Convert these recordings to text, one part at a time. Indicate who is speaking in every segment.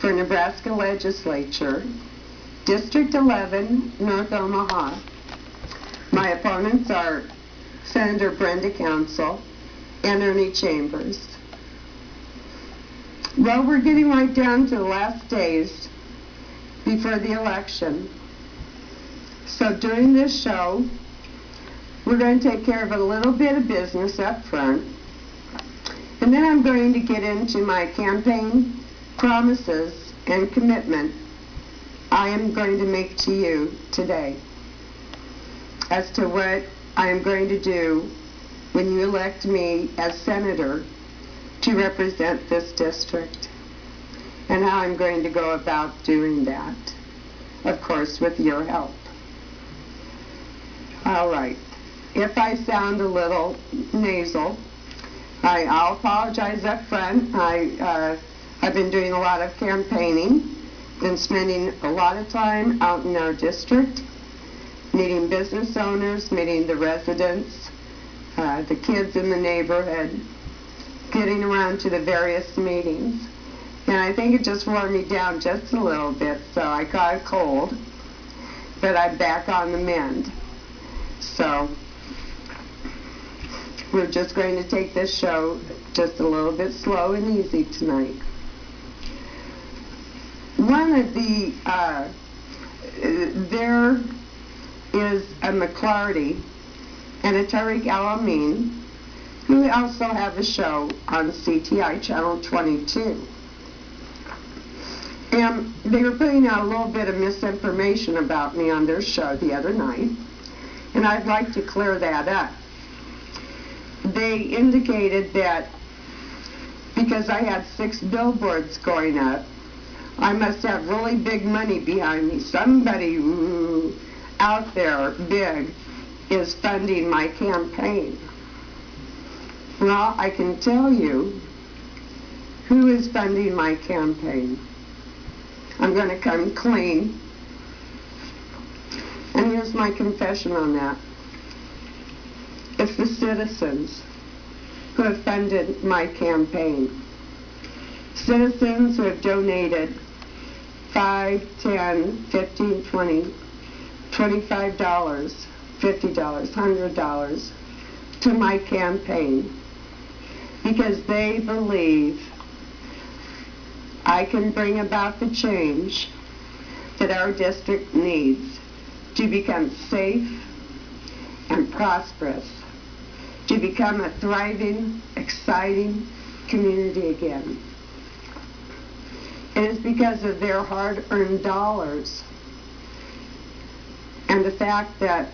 Speaker 1: for Nebraska Legislature, District 11, North Omaha. My opponents are Senator Brenda Council and Ernie Chambers. Well, we're getting right down to the last days before the election. So during this show, we're going to take care of a little bit of business up front, and then I'm going to get into my campaign promises and commitment I am going to make to you today as to what I am going to do when you elect me as senator to represent this district, and how I'm going to go about doing that, of course with your help. All right. If I sound a little nasal, I'll apologize up front. I've been doing a lot of campaigning, been spending a lot of time out in our district, meeting business owners, meeting the residents, the kids in the neighborhood, getting around to the various meetings. And I think it just wore me down just a little bit, so I caught a cold, but I'm back on the mend. So we're just going to take this show just a little bit slow and easy tonight. One of the, there is a McClarty and a Tariq Al-Amin who also have a show on CTI Channel 22. And they were putting out a little bit of misinformation about me on their show the other night, and I'd like to clear that up. They indicated that because I had 6 billboards going up, I must have really big money behind me. Somebody out there big is funding my campaign. Well, I can tell you who is funding my campaign. I'm going to come clean. And here's my confession on that. It's the citizens who have funded my campaign. Citizens who have donated $5, $10, $15, $20, $25, $50, $100 to my campaign because they believe I can bring about the change that our district needs to become safe and prosperous, to become a thriving, exciting community again. It is because of their hard-earned dollars and the fact that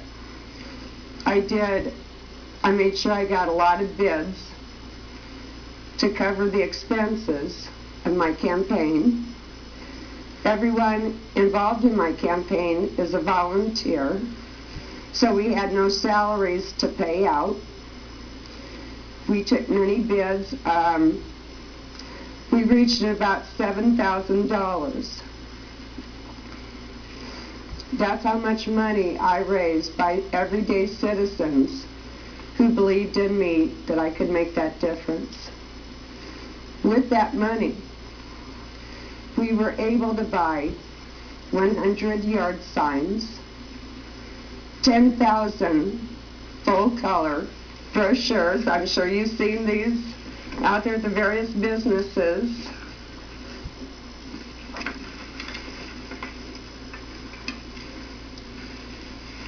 Speaker 1: I made sure I got a lot of bids to cover the expenses of my campaign. Everyone involved in my campaign is a volunteer, so we had no salaries to pay out. We took many bids. We reached about $7,000. That's how much money I raised by everyday citizens who believed in me that I could make that difference. With that money, we were able to buy 100 yard signs, 10,000 full-color brochures. I'm sure you've seen these out there at the various businesses.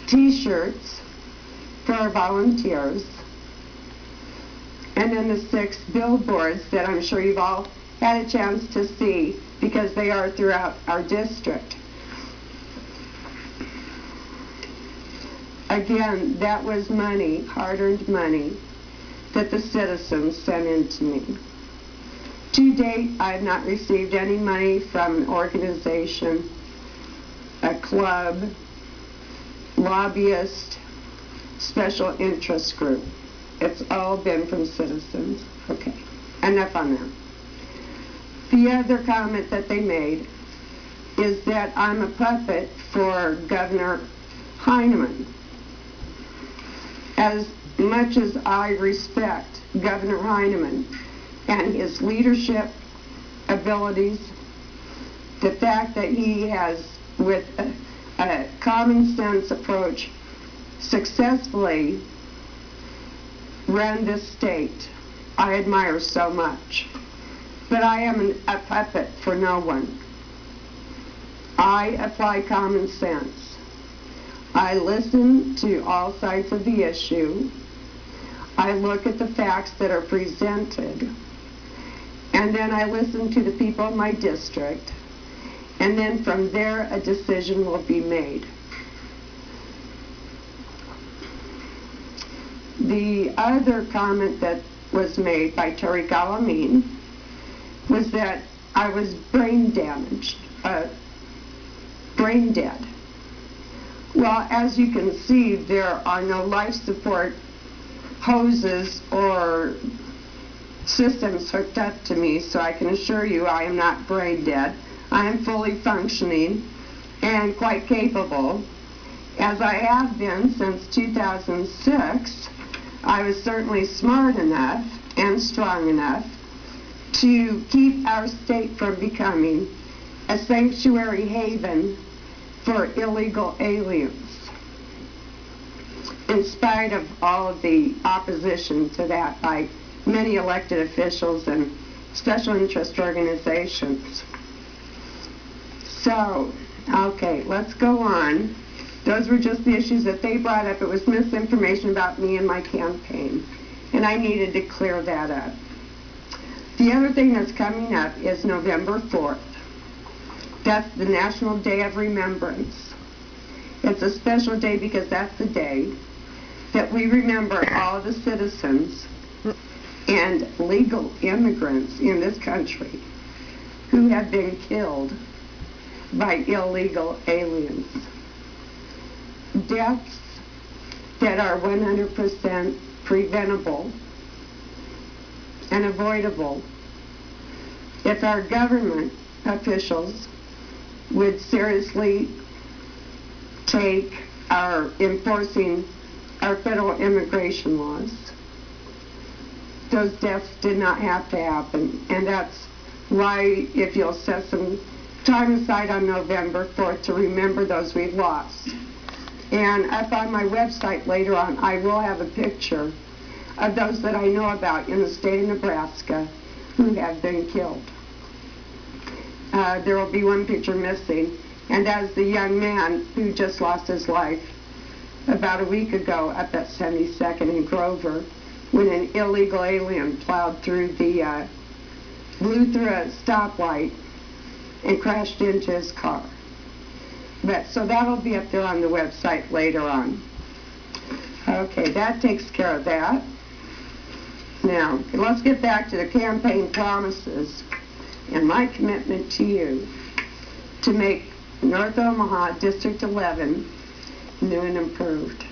Speaker 1: T-shirts for our volunteers. And then the 6 billboards that I'm sure you've all had a chance to see because they are throughout our district. Again, that was money, hard-earned money, that the citizens sent in to me. To date, I have not received any money from an organization, a club, lobbyist, special interest group. It's all been from citizens. Okay, enough on that. The other comment that they made is that I'm a puppet for Governor Heineman. As much as I respect Governor Heineman and his leadership abilities, the fact that he has, with a common sense approach, successfully run this state, I admire so much. But I am a puppet for no one. I apply common sense. I listen to all sides of the issue. I look at the facts that are presented. And then I listen to the people of my district. And then from there, a decision will be made. The other comment that was made by Terry Galamine was that I was brain damaged, brain dead. Well, as you can see, there are no life support hoses or systems hooked up to me, so I can assure you I am not brain dead. I am fully functioning and quite capable, as I have been since 2006. I was certainly smart enough and strong enough to keep our state from becoming a sanctuary haven for illegal aliens, in spite of all of the opposition to that by many elected officials and special interest organizations. So, okay, let's go on. Those were just the issues that they brought up. It was misinformation about me and my campaign, and I needed to clear that up. The other thing that's coming up is November 4th. That's the National Day of Remembrance. It's a special day because that's the day that we remember all the citizens and legal immigrants in this country who have been killed by illegal aliens. Deaths that are 100% preventable and avoidable if our government officials would seriously take our enforcing our federal immigration laws. Those deaths did not have to happen, and that's why, if you'll set some time aside on November 4th to remember those we've lost. And up on my website later on, I will have a picture of those that I know about in the state of Nebraska who have been killed. There will be one picture missing, and that is the young man who just lost his life about a week ago up at 72nd and Grover when an illegal alien plowed through blew through a stoplight and crashed into his car. So that'll be up there on the website later on. Okay, that takes care of that. Now, let's get back to the campaign promises and my commitment to you to make North Omaha District 11 new and improved.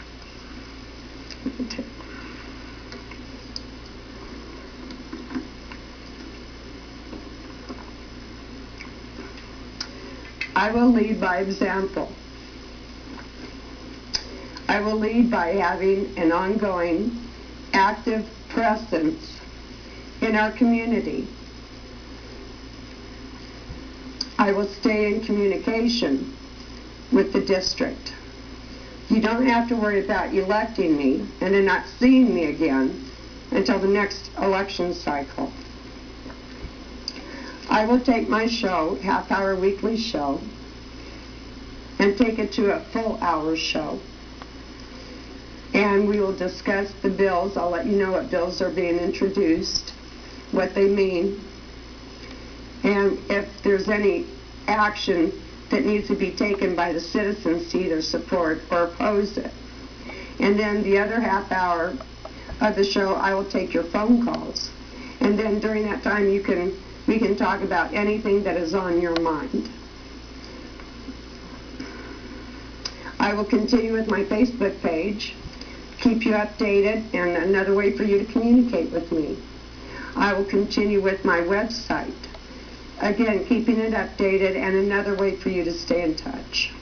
Speaker 1: I will lead by example. I will lead by having an ongoing, active presence in our community. I will stay in communication with the district. You don't have to worry about electing me and then not seeing me again until the next election cycle. I will take my show, half-hour weekly show, and take it to a full-hour show. And we will discuss the bills. I'll let you know what bills are being introduced, what they mean, and if there's any action that needs to be taken by the citizens to either support or oppose it. And then the other half hour of the show, I will take your phone calls. And then during that time, we can talk about anything that is on your mind. I will continue with my Facebook page, keep you updated, and another way for you to communicate with me. I will continue with my website, again, keeping it updated, and another way for you to stay in touch.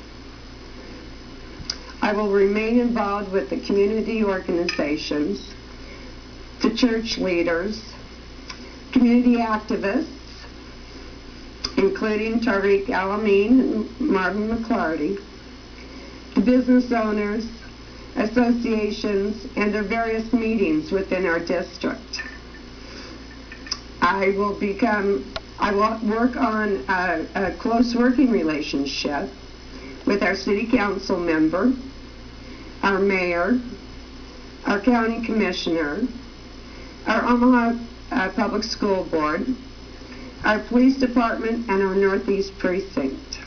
Speaker 1: I will remain involved with the community organizations, the church leaders, community activists, including Tariq Alameen and Marvin McClarty, the business owners, associations, and their various meetings within our district. I will work on a close working relationship with our city council member, our mayor, our county commissioner, our Omaha Public School Board, our police department, and our Northeast Precinct.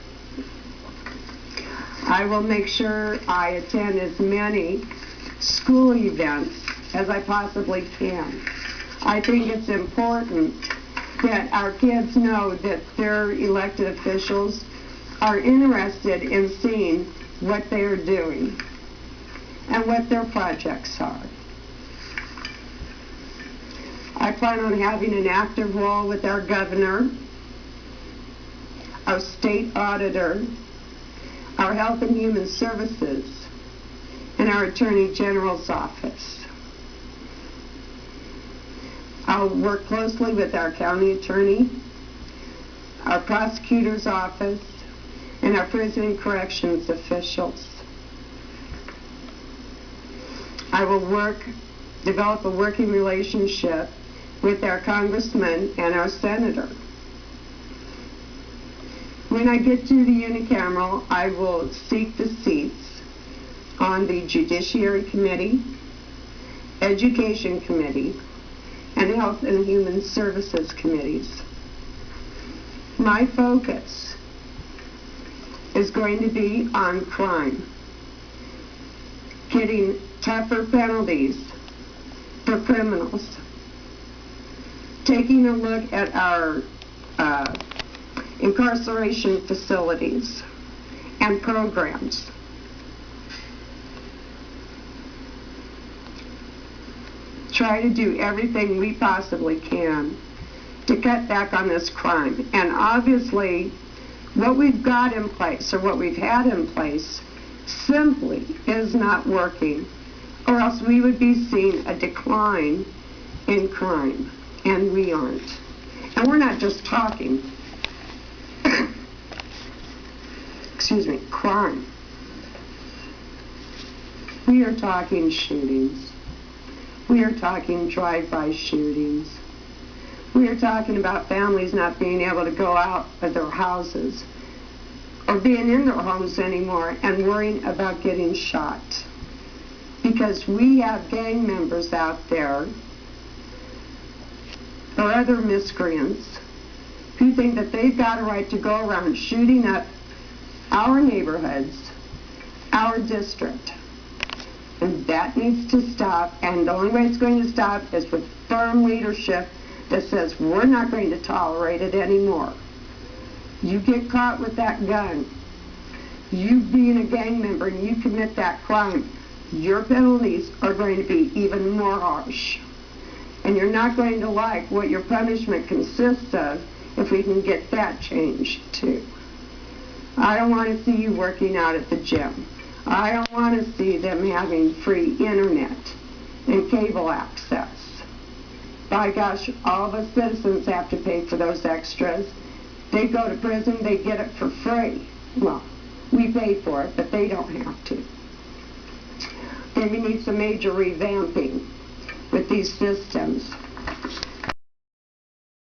Speaker 1: I will make sure I attend as many school events as I possibly can. I think it's important that our kids know that their elected officials are interested in seeing what they are doing and what their projects are. I plan on having an active role with our governor, our state auditor, our Health and Human Services, and our Attorney General's office. I'll work closely with our county attorney, our prosecutor's office, and our prison and corrections officials. I will develop a working relationship with our congressman and our senator. When I get to the unicameral, I will seek the seats on the Judiciary Committee, Education Committee, and Health and Human Services Committees. My focus is going to be on crime, getting tougher penalties for criminals, taking a look at our incarceration facilities and programs. Try to do everything we possibly can to cut back on this crime. And obviously, what we've got in place, or what we've had in place, simply is not working, or else we would be seeing a decline in crime, and we aren't. And we're not just talking, excuse me, crime. We are talking shootings. We are talking drive-by shootings. We are talking about families not being able to go out of their houses or being in their homes anymore and worrying about getting shot. Because we have gang members out there or other miscreants who think that they've got a right to go around shooting up our neighborhoods, our district. And that needs to stop, and the only way it's going to stop is with firm leadership that says we're not going to tolerate it anymore. You get caught with that gun, you being a gang member, and you commit that crime, your penalties are going to be even more harsh. And you're not going to like what your punishment consists of if we can get that changed too. I don't want to see you working out at the gym. I don't want to see them having free internet and cable access. By gosh, all of us citizens have to pay for those extras. They go to prison, they get it for free. Well, we pay for it, but they don't have to. Then we need some major revamping with these systems.